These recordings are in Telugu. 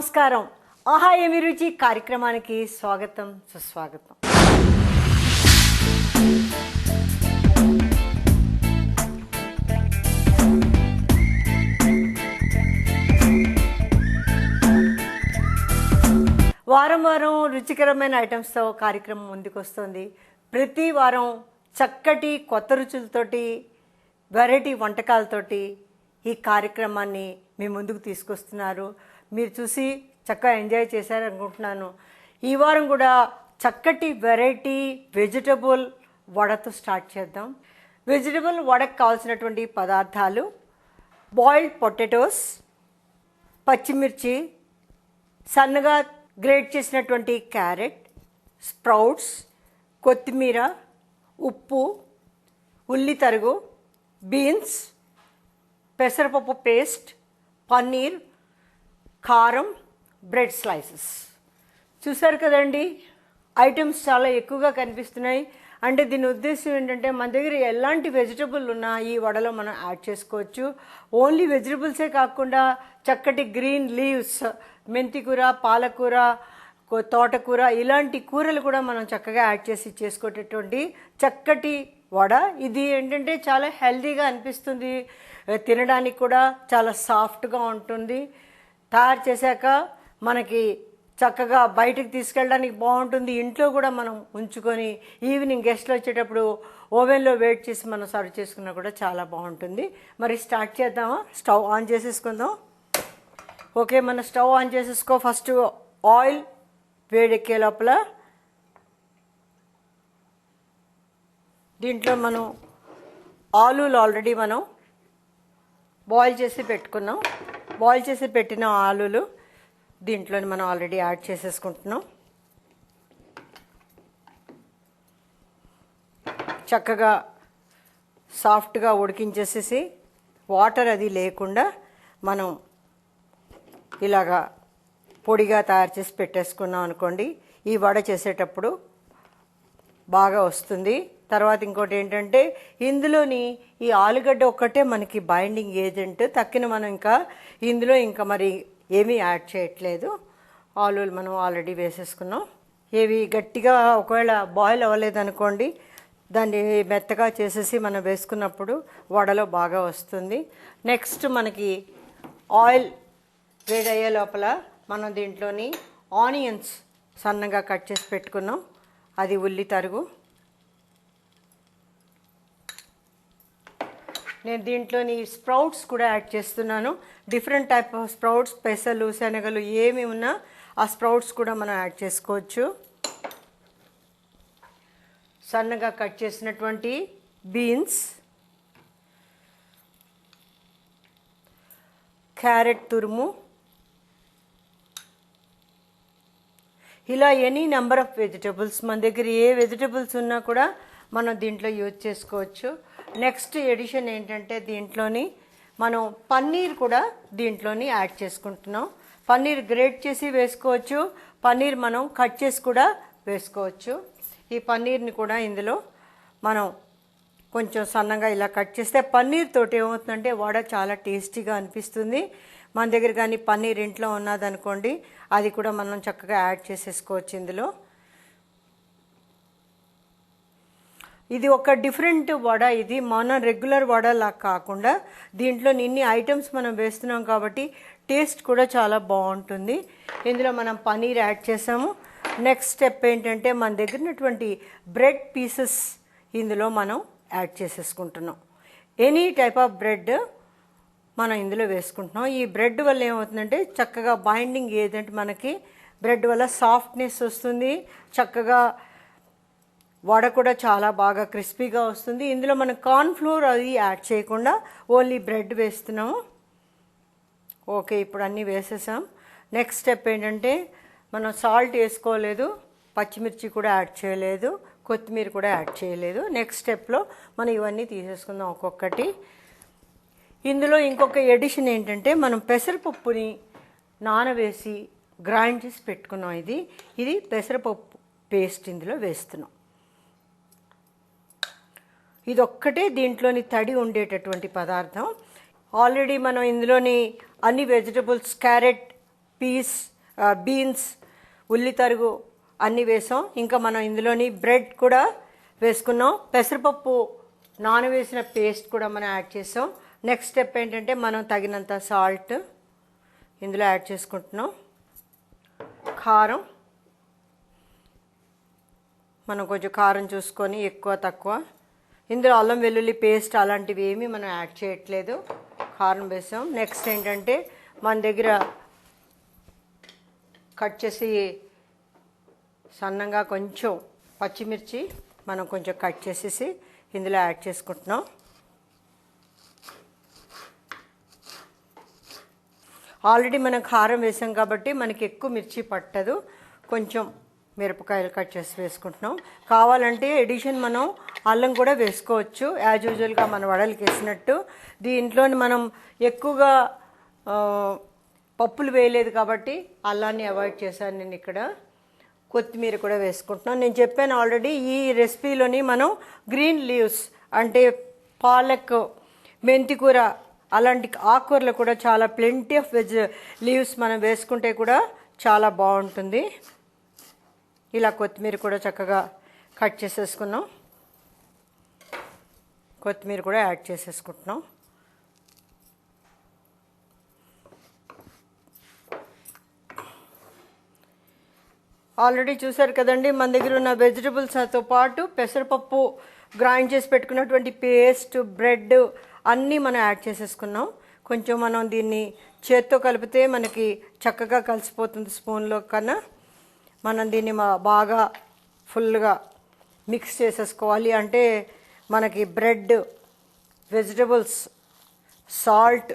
నమస్కారం. ఆహా ఏమి రుచి కార్యక్రమానికి స్వాగతం, సుస్వాగతం. వారం వారం రుచికరమైన ఐటమ్స్తో కార్యక్రమం ముందుకు వస్తుంది. ప్రతి వారం చక్కటి కొత్త రుచులతోటి, వెరైటీ వంటకాలతోటి ఈ కార్యక్రమాన్ని మీ ముందుకు తీసుకొస్తున్నారు. మీరు చూసి చక్కగా ఎంజాయ్ చేశారనుకుంటున్నాను. ఈ వారం కూడా చక్కటి వెరైటీ వెజిటబుల్ వడతో స్టార్ట్ చేద్దాం. వెజిటబుల్ వడకు కావాల్సినటువంటి పదార్థాలు: బాయిల్డ్ పొటాటోస్, పచ్చిమిర్చి, సన్నగా గ్రేట్ చేసినటువంటి క్యారెట్, స్ప్రౌట్స్, కొత్తిమీర, ఉప్పు, ఉల్లి తరుగు, బీన్స్, పెసరపప్పు పేస్ట్, పన్నీర్, కారం, బ్రెడ్ స్లైసెస్. చూసారు కదండి, ఐటమ్స్ చాలా ఎక్కువగా కనిపిస్తున్నాయి. అంటే దీని ఉద్దేశం ఏంటంటే మన దగ్గర ఎలాంటి వెజిటబుల్ ఉన్నా ఈ వడలో మనం యాడ్ చేసుకోవచ్చు. ఓన్లీ వెజిటబుల్సే కాకుండా చక్కటి గ్రీన్ లీవ్స్, మెంతికూర, పాలకూర, తోటకూర, ఇలాంటి కూరలు కూడా మనం చక్కగా యాడ్ చేసి చేసుకునేటువంటి చక్కటి వడ. ఇది ఏంటంటే చాలా హెల్తీగా అనిపిస్తుంది, తినడానికి కూడా చాలా సాఫ్ట్గా ఉంటుంది. తయారు చేశాక మనకి చక్కగా బయటకు తీసుకెళ్ళడానికి బాగుంటుంది. ఇంట్లో కూడా మనం ఉంచుకొని ఈవినింగ్ గెస్ట్లు వచ్చేటప్పుడు ఓవెన్లో వేట్ చేసి మనం సర్వ్ చేసుకున్నా కూడా చాలా బాగుంటుంది. మరి స్టార్ట్ చేద్దామా? స్టవ్ ఆన్ చేసేసుకుందాం. ఓకే, మన స్టవ్ ఆన్ చేసేసుకో. ఫస్ట్ ఆయిల్ వేడెక్కే లోపల దీంట్లో మనం ఆలూలు ఆల్రెడీ మనం బాయిల్ చేసి పెట్టుకున్నాం. బాయిల్ చేసి పెట్టిన ఆలూలు దీంట్లో మనం ఆల్రెడీ యాడ్ చేసేసుకుంటున్నాం. చక్కగా సాఫ్ట్గా ఉడికించేసేసి వాటర్ అది లేకుండా మనం ఇలాగా పొడిగా తయారు చేసి పెట్టేసుకున్నాం అనుకోండి, ఈ వడ చేసేటప్పుడు బాగా వస్తుంది. తర్వాత ఇంకోటి ఏంటంటే ఇందులోని ఈ ఆలుగడ్డ ఒక్కటే మనకి బైండింగ్ ఏజెంట్. తక్కిన మనం ఇంకా ఇందులో ఇంకా మరి ఏమీ యాడ్ చేయట్లేదు. ఆలులు మనం ఆల్రెడీ వేసేసుకున్నాం. ఏవి గట్టిగా ఒకవేళ బాయిల్ అవ్వలేదనుకోండి, దాన్ని మెత్తగా చేసేసి మనం వేసుకున్నప్పుడు వడలో బాగా వస్తుంది. నెక్స్ట్ మనకి ఆయిల్ వేడయ్యే లోపల మనం దీంట్లోని ఆనియన్స్ సన్నగా కట్ చేసి పెట్టుకున్నాం. అది ఉల్లి తరుగు. నేను దీంట్లోని స్ప్రౌట్స్ కూడా యాడ్ చేస్తున్నాను. డిఫరెంట్ టైప్ ఆఫ్ స్ప్రౌట్స్, పెసలు, శనగలు ఏమి ఉన్నా ఆ స్ప్రౌట్స్ కూడా మనం యాడ్ చేసుకోవచ్చు. సన్నగా కట్ చేసినటువంటి బీన్స్, క్యారెట్ తురుము, ఇలా ఎనీ నెంబర్ ఆఫ్ వెజిటబుల్స్, మన దగ్గర ఏ వెజిటబుల్స్ ఉన్నా కూడా మనం దీంట్లో యూజ్ చేసుకోవచ్చు. నెక్స్ట్ ఎడిషన్ ఏంటంటే దీంట్లోని మనం పన్నీర్ కూడా దీంట్లోని యాడ్ చేసుకుంటున్నాం. పన్నీర్ గ్రేట్ చేసి వేసుకోవచ్చు, పన్నీర్ మనం కట్ చేసి కూడా వేసుకోవచ్చు. ఈ పన్నీర్ని కూడా ఇందులో మనం కొంచెం సన్నగా ఇలా కట్ చేస్తే పన్నీర్ తోటి ఏమవుతుందంటే వడ చాలా టేస్టీగా అనిపిస్తుంది. మన దగ్గర కానీ పన్నీర్ ఇంట్లో ఉన్నదనుకోండి, అది కూడా మనం చక్కగా యాడ్ చేసేసుకోవచ్చు ఇందులో. ఇది ఒక డిఫరెంట్ వడ. ఇది మన రెగ్యులర్ వడలా కాకుండా దీంట్లో ఇన్ని ఐటమ్స్ మనం వేస్తున్నాం కాబట్టి టేస్ట్ కూడా చాలా బాగుంటుంది. ఇందులో మనం పన్నీర్ యాడ్ చేసాము. నెక్స్ట్ స్టెప్ ఏంటంటే మన దగ్గర ఉన్నటువంటి బ్రెడ్ పీసెస్ ఇందులో మనం యాడ్ చేసేసుకుంటున్నాం. ఎనీ టైప్ ఆఫ్ బ్రెడ్ మనం ఇందులో వేసుకుంటున్నాం. ఈ బ్రెడ్ వల్ల ఏమవుతుందంటే చక్కగా బైండింగ్ ఏదంటే మనకి బ్రెడ్ వల్ల సాఫ్ట్నెస్ వస్తుంది, చక్కగా వడ కూడా చాలా బాగా క్రిస్పీగా వస్తుంది. ఇందులో మనం కార్న్ ఫ్లోర్ అది యాడ్ చేయకుండా ఓన్లీ బ్రెడ్ వేస్తున్నాము. ఓకే, ఇప్పుడు అన్నీ వేసేసాం. నెక్స్ట్ స్టెప్ ఏంటంటే మనం సాల్ట్ వేసుకోలేదు, పచ్చిమిర్చి కూడా యాడ్ చేయలేదు, కొత్తిమీర కూడా యాడ్ చేయలేదు. నెక్స్ట్ స్టెప్లో మనం ఇవన్నీ తీసేసుకుందాం ఒక్కొక్కటి. ఇందులో ఇంకొక ఎడిషన్ ఏంటంటే మనం పెసరపప్పుని నానవేసి గ్రైండ్ చేసి పెట్టుకున్నాం. ఇది పెసరపప్పు పేస్ట్ ఇందులో వేస్తున్నాం. ఇదొక్కటే దీంట్లోని తడి ఉండేటటువంటి పదార్థం. ఆల్రెడీ మనం ఇందులోని అన్ని వెజిటబుల్స్, క్యారెట్, పీస్, బీన్స్, ఉల్లి తరుగు అన్నీ వేసాం. ఇంకా మనం ఇందులోని బ్రెడ్ కూడా వేసుకున్నాం. పెసరపప్పు నానవేసిన పేస్ట్ కూడా మనం యాడ్ చేసాం. నెక్స్ట్ స్టెప్ ఏంటంటే మనం తగినంత సాల్ట్ ఇందులో యాడ్ చేసుకుంటున్నాం. కారం మనం కొంచెం కారం చూసుకొని ఎక్కువ తక్కువ. ఇందులో అల్లం వెల్లుల్లి పేస్ట్ అలాంటివి ఏమీ మనం యాడ్ చేయట్లేదు, కారం వేసాం. నెక్స్ట్ ఏంటంటే మన దగ్గర కట్ చేసి సన్నంగా కొంచెం పచ్చిమిర్చి మనం కొంచెం కట్ చేసేసి ఇందులో యాడ్ చేసుకుంటున్నాం. ఆల్రెడీ మనం కారం వేసాం కాబట్టి మనకి ఎక్కువ మిర్చి పట్టదు. కొంచెం మిరపకాయలు కట్ చేసి వేసుకుంటున్నాం. కావాలంటే ఎడిషన్ మనం అల్లం కూడా వేసుకోవచ్చు, యాజ్ యూజువల్గా మన వడలకి వేసినట్టు. దీంట్లోని మనం ఎక్కువగా పప్పులు వేయలేదు కాబట్టి అల్లాన్ని అవాయిడ్ చేశాను నేను ఇక్కడ. కొత్తిమీర కూడా వేసుకుంటున్నాం. నేను చెప్పాను ఆల్రెడీ, ఈ రెసిపీలోని మనం గ్రీన్ లీవ్స్ అంటే పాలక్, మెంతికూర అలాంటి ఆకుకూరలు కూడా చాలా ప్లెంటీ ఆఫ్ వెజ్ లీవ్స్ మనం వేసుకుంటే కూడా చాలా బాగుంటుంది. ఇలా కొత్తిమీర కూడా చక్కగా కట్ చేసేసుకున్నాం. కొత్తిమీర కూడా యాడ్ చేసేసుకుంటున్నాం. ఆల్రెడీ చూసారు కదండి, మన దగ్గర ఉన్న వెజిటబుల్స్తో పాటు పెసరపప్పు గ్రైండ్ చేసి పెట్టుకున్నటువంటి పేస్ట్, బ్రెడ్ అన్నీ మనం యాడ్ చేసేసుకున్నాం. కొంచెం మనం దీన్ని చేత్తో కలిపితే మనకి చక్కగా కలిసిపోతుంది స్పూన్లో కన్నా. మనం దీన్ని బాగా ఫుల్గా మిక్స్ చేసేసుకోవాలి. అంటే మనకి బ్రెడ్, వెజిటబుల్స్, సాల్ట్,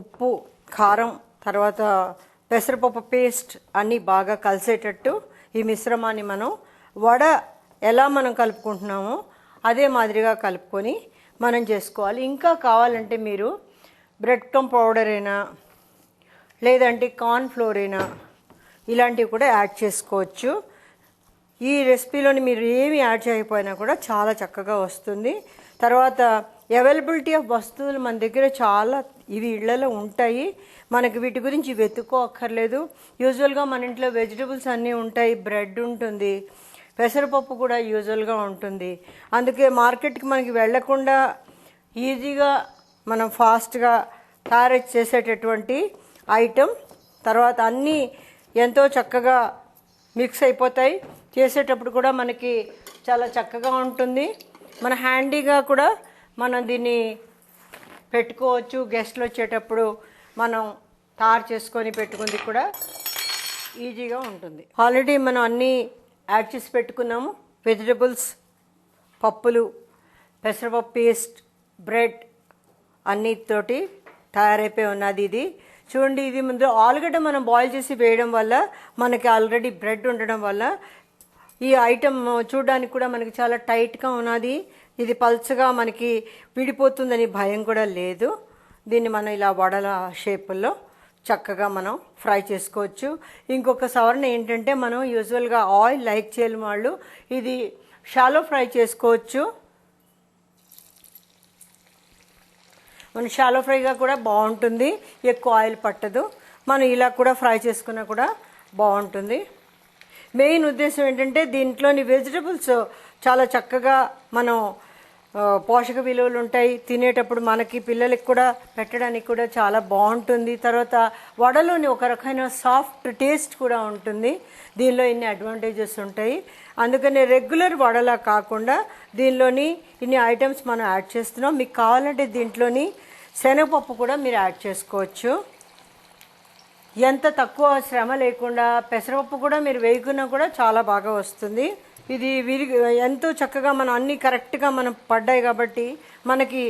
ఉప్పు, కారం, తర్వాత పెసరపప్పు పేస్ట్ అన్నీ బాగా కలిసేటట్టు ఈ మిశ్రమాన్ని మనం వడ ఎలా మనం కలుపుకుంటున్నామో అదే మాదిరిగా కలుపుకొని మనం చేసుకోవాలి. ఇంకా కావాలంటే మీరు బ్రెడ్ క్రమ్ పౌడర్ అయినా లేదంటే కార్న్ ఫ్లోర్ అయినా ఇలాంటివి కూడా యాడ్ చేసుకోవచ్చు. ఈ రెసిపీలోని మీరు ఏమి యాడ్ చేయకపోయినా కూడా చాలా చక్కగా వస్తుంది. తర్వాత అవైలబిలిటీ ఆఫ్ వస్తువులు మన దగ్గర చాలా ఇవి ఇళ్లలో ఉంటాయి. మనకి వీటి గురించి వెతుక్కోక్కర్లేదు. యూజువల్గా మన ఇంట్లో వెజిటబుల్స్ అన్నీ ఉంటాయి, బ్రెడ్ ఉంటుంది, పెసరపప్పు కూడా యూజువల్గా ఉంటుంది. అందుకే మార్కెట్కి మనకి వెళ్లకుండా ఈజీగా మనం ఫాస్ట్గా తయారు చేసేటటువంటి ఐటెం. తర్వాత అన్నీ ఎంతో చక్కగా మిక్స్ అయిపోతాయి. చేసేటప్పుడు కూడా మనకి చాలా చక్కగా ఉంటుంది. మన హ్యాండీగా కూడా మనం దీన్ని పెట్టుకోవచ్చు. గెస్ట్లు వచ్చేటప్పుడు మనం తయారు చేసుకొని పెట్టుకుంది కూడా ఈజీగా ఉంటుంది. ఆల్రెడీ మనం అన్నీ యాడ్ చేసి పెట్టుకున్నాము. వెజిటబుల్స్, పప్పులు, పెసరపప్పు పేస్ట్, బ్రెడ్ అన్నిటితోటి తయారైపోయి ఉన్నది. ఇది చూడండి, ఇది ముందు ఆలుగడ్డ మనం బాయిల్ చేసి వేయడం వల్ల మనకి ఆల్రెడీ బ్రెడ్ ఉండడం వల్ల ఈ ఐటమ్ చూడడానికి కూడా మనకి చాలా టైట్గా ఉన్నది. ఇది పల్చగా మనకి విడిపోతుందని భయం కూడా లేదు. దీన్ని మనం ఇలా వడల షేపుల్లో చక్కగా మనం ఫ్రై చేసుకోవచ్చు. ఇంకొక సవరణ ఏంటంటే మనం యూజువల్గా ఆయిల్ లైక్ చేయని వాళ్ళు ఇది షాలో ఫ్రై చేసుకోవచ్చు. మన షాలో ఫ్రైగా కూడా బాగుంటుంది, ఎక్కువ ఆయిల్ పట్టదు. మనం ఇలా కూడా ఫ్రై చేసుకున్నా కూడా బాగుంటుంది. మెయిన్ ఉద్దేశం ఏంటంటే దీంట్లోని వెజిటబుల్స్ చాలా చక్కగా మనం పోషక విలువలు ఉంటాయి. తినేటప్పుడు మనకి పిల్లలకి కూడా పెట్టడానికి కూడా చాలా బాగుంటుంది. తర్వాత వడలోని ఒక రకమైన సాఫ్ట్ టేస్ట్ కూడా ఉంటుంది. దీనిలో ఇన్ని అడ్వాంటేజెస్ ఉంటాయి. అందుకని రెగ్యులర్ వడలా కాకుండా దీనిలోని ఇన్ని ఐటమ్స్ మనం యాడ్ చేస్తున్నాం. మీకు కావాలంటే దీంట్లోని శనగపప్పు కూడా మీరు యాడ్ చేసుకోవచ్చు. ఎంత తక్కువ శ్రమ లేకుండా పెసరపప్పు కూడా మీరు వేయకున్నా కూడా చాలా బాగా వస్తుంది. ఇది ఎంతో చక్కగా మనం అన్నీ కరెక్ట్గా మనం పడ్డాయి కాబట్టి మనకి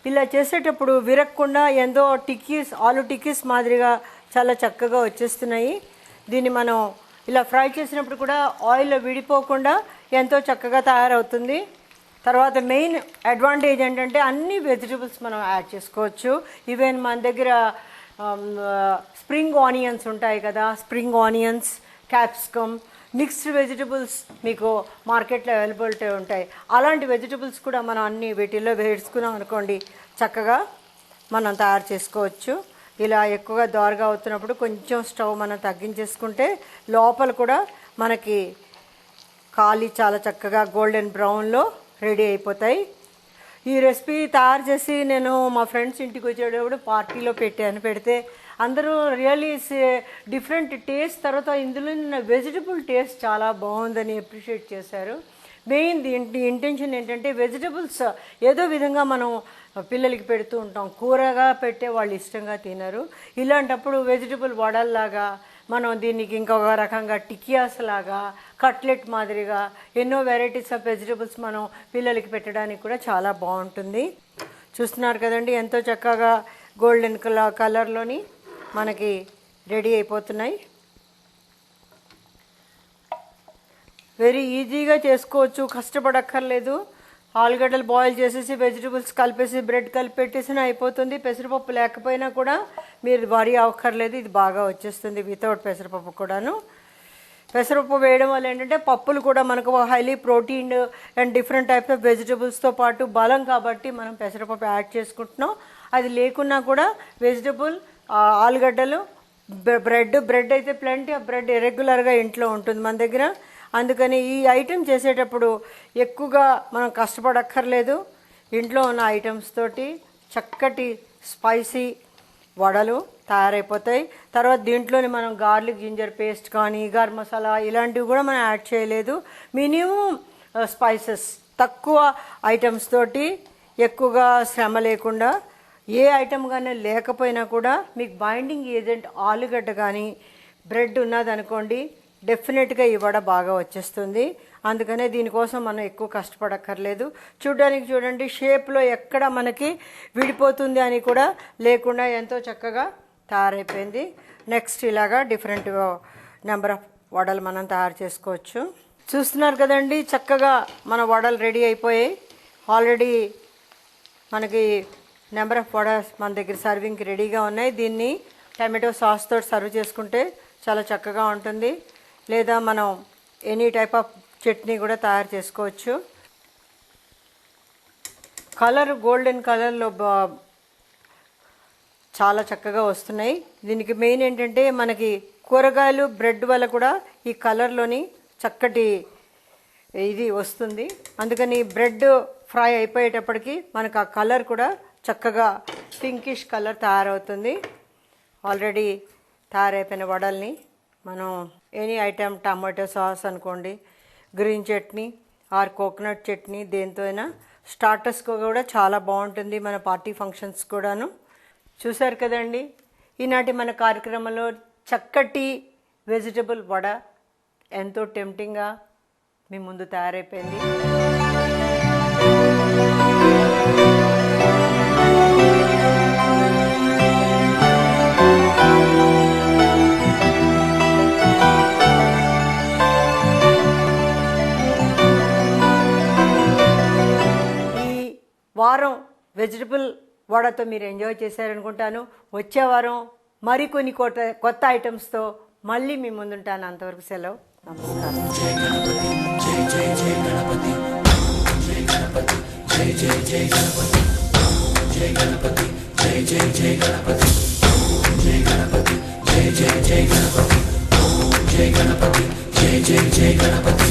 ఇలా చేసేటప్పుడు విరగకుండా ఎంతో టిక్కీస్, ఆలు టిక్కీస్ మాదిరిగా చాలా చక్కగా వచ్చేస్తున్నాయి. దీన్ని మనం ఇలా ఫ్రై చేసినప్పుడు కూడా ఆయిల్లో విడిపోకుండా ఎంతో చక్కగా తయారవుతుంది. తర్వాత మెయిన్ అడ్వాంటేజ్ ఏంటంటే అన్ని వెజిటబుల్స్ మనం యాడ్ చేసుకోవచ్చు. ఈవెన్ మన దగ్గర స్ప్రింగ్ ఆనియన్స్ ఉంటాయి కదా, spring onions, capsicum, mixed vegetables మీకు మార్కెట్లో అవైలబిలిటీ ఉంటాయి. అలాంటి వెజిటబుల్స్ కూడా మనం అన్ని వీటిల్లో వేసుకున్నాం అనుకోండి, చక్కగా మనం తయారు చేసుకోవచ్చు. ఇలా ఎక్కువగా దోరగా అవుతున్నప్పుడు కొంచెం స్టవ్ మనం తగ్గించేసుకుంటే లోపల కూడా మనకి కాలి చాలా చక్కగా గోల్డెన్ బ్రౌన్లో రెడీ అయిపోతాయి. ఈ రెసిపీ తయారు చేసి నేను మా ఫ్రెండ్స్ ఇంటికి వచ్చేటప్పుడు పార్టీలో పెడితే అందరూ రియల్లీ డిఫరెంట్ టేస్ట్, తర్వాత ఇందులో వెజిటబుల్ టేస్ట్ చాలా బాగుందని అప్రిషియేట్ చేశారు. మెయిన్ దీంట్లో ఇంటెన్షన్ ఏంటంటే వెజిటబుల్స్ ఏదో విధంగా మనం పిల్లలకి పెడుతూ ఉంటాం, కూరగా పెట్టే వాళ్ళు ఇష్టంగా తినరు. ఇలాంటప్పుడు వెజిటబుల్ వడల్లాగా మనం దీనికి ఇంకొక రకంగా టికియాస్ లాగా, కట్లెట్ మాదిరిగా ఎన్నో వెరైటీస్ ఆఫ్ వెజిటబుల్స్ మనం పిల్లలకి పెట్టడానికి కూడా చాలా బాగుంటుంది. చూస్తున్నారు కదండి, ఎంతో చక్కగా గోల్డెన్ కలర్లోని మనకి రెడీ అయిపోతున్నాయి. వెరీ ఈజీగా చేసుకోవచ్చు, కష్టపడక్కర్లేదు. ఆలుగడ్డలు బాయిల్ చేసేసి వెజిటబుల్స్ కలిపేసి బ్రెడ్ కలిపి పెట్టేసిన అయిపోతుంది. పెసరపప్పు లేకపోయినా కూడా మీరు వరి అవ్వక్కర్లేదు, ఇది బాగా వచ్చేస్తుంది వితౌట్ పెసరపప్పు కూడాను. పెసరపప్పు వేయడం వల్ల ఏంటంటే పప్పులు కూడా మనకు highly protein and different types of వెజిటబుల్స్తో పాటు బలం కాబట్టి మనం పెసరపప్పు యాడ్ చేసుకుంటున్నాం. అది లేకున్నా కూడా వెజిటబుల్, ఆలుగడ్డలు, బ్రెడ్ అయితే ప్లెంటీ ఆఫ్ బ్రెడ్ రెగ్యులర్గా ఇంట్లో ఉంటుంది మన దగ్గర. అందుకని ఈ ఐటెం చేసేటప్పుడు ఎక్కువగా మనం కష్టపడక్కర్లేదు. ఇంట్లో ఉన్న ఐటమ్స్ తోటి చక్కటి స్పైసీ వడలు తయారైపోతాయి. తర్వాత దీంట్లోని మనం గార్లిక్ జింజర్ పేస్ట్ కానీ గరం మసాలా ఇలాంటివి కూడా మనం యాడ్ చేయలేదు. మినిమం స్పైసెస్, తక్కువ ఐటమ్స్ తోటి ఎక్కువగా శ్రమ లేకుండా, ఏ ఐటమ్ కానీ లేకపోయినా కూడా మీకు బైండింగ్ ఏజెంట్ ఆలుగడ్డ కానీ బ్రెడ్ ఉన్నదనుకోండి, డెఫినెట్గా ఈ వడ బాగా వచ్చేస్తుంది. అందుకనే దీనికోసం మనం ఎక్కువ కష్టపడక్కర్లేదు. చూడడానికి చూడండి, షేప్లో ఎక్కడ మనకి విడిపోతుంది అని కూడా లేకుండా ఎంతో చక్కగా తయారైపోయింది. నెక్స్ట్ ఇలాగా డిఫరెంట్ నెంబర్ ఆఫ్ వడలు మనం తయారు చేసుకోవచ్చు. చూస్తున్నారు కదండి, చక్కగా మన వడలు రెడీ అయిపోయాయి. ఆల్రెడీ మనకి నెంబర్ ఆఫ్ వడస్ మన దగ్గర సర్వింగ్కి రెడీగా ఉన్నాయి. దీన్ని టమాటో సాస్తో సర్వ్ చేసుకుంటే చాలా చక్కగా ఉంటుంది. లేదా మనం ఎనీ టైప్ ఆఫ్ చట్నీ కూడా తయారు చేసుకోవచ్చు. కలర్ గోల్డెన్ కలర్లో చాలా చక్కగా వస్తున్నాయి. దీనికి మెయిన్ ఏంటంటే మనకి కూరగాయలు బ్రెడ్ వల్ల కూడా ఈ కలర్లోని చక్కటి ఇది వస్తుంది. అందుకని బ్రెడ్ ఫ్రై అయిపోయేటప్పటికి మనకు ఆ కలర్ కూడా చక్కగా పింకిష్ కలర్ తయారవుతుంది. ఆల్రెడీ తయారైపోయిన వడల్ని మనం ఎనీ ఐటమ్, టమాటో సాస్ అనుకోండి, green chutney are coconut chutney, దేంతో అయినా స్టార్టర్స్ కూడా చాలా బాగుంటుంది, మన పార్టీ ఫంక్షన్స్ కూడాను. చూశారు కదండి, ఈనాటి మన కార్యక్రమంలో చక్కటి వెజిటబుల్ వడ ఎంతో టెంప్టింగ్గా మీ ముందు తయారైపోయింది. వారం వెజిటబుల్ వడతో మీరు ఎంజాయ్ చేశారనుకుంటాను. వచ్చే వారం మరికొన్ని కొత్త ఐటమ్స్తో మళ్ళీ మీ ముందుంటాను. అంతవరకు సెలవు, నమస్కారం. జై గణపతి, జై జై జై గణపతి, జై గణపతి, జై జై జై గణపతి, జై గణపతి, జై జై జై గణపతి, జై గణపతి, జై జై జై గణపతి, జై గణపతి, జై జై జై గణపతి.